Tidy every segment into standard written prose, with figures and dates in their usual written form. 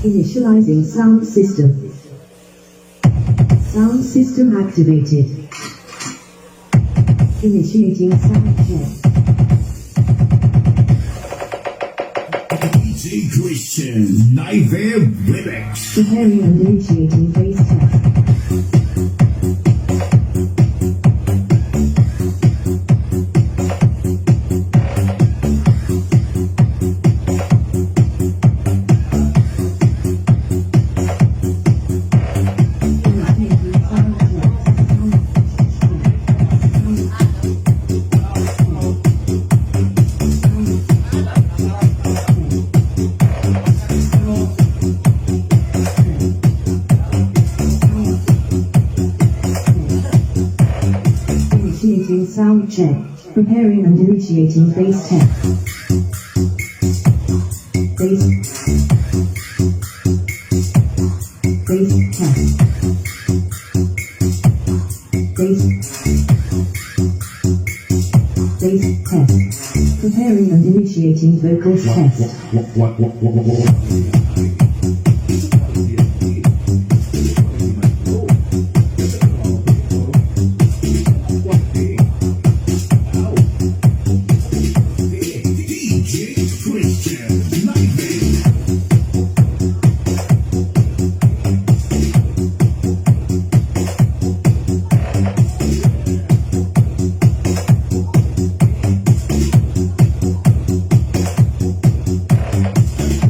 Initializing sound system. Sound system activated. Initiating sound check. DJ Christian Nightmare Remix. Preparing and initiating phase test. Initiating sound check. Preparing and initiating phase test. Phase test. Phase test. Preparing and initiating vocals test.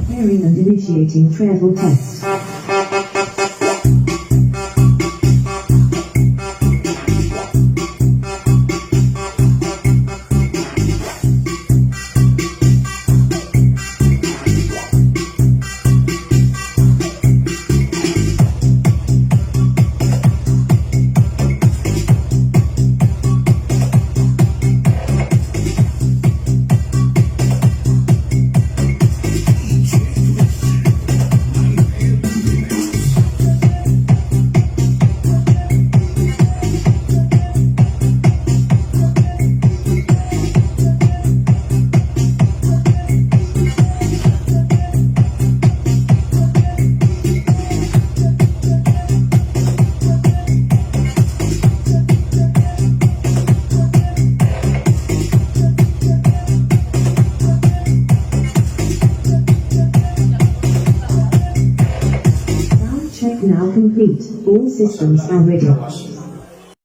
Preparing and initiating treble test. Check now complete. All systems are ready.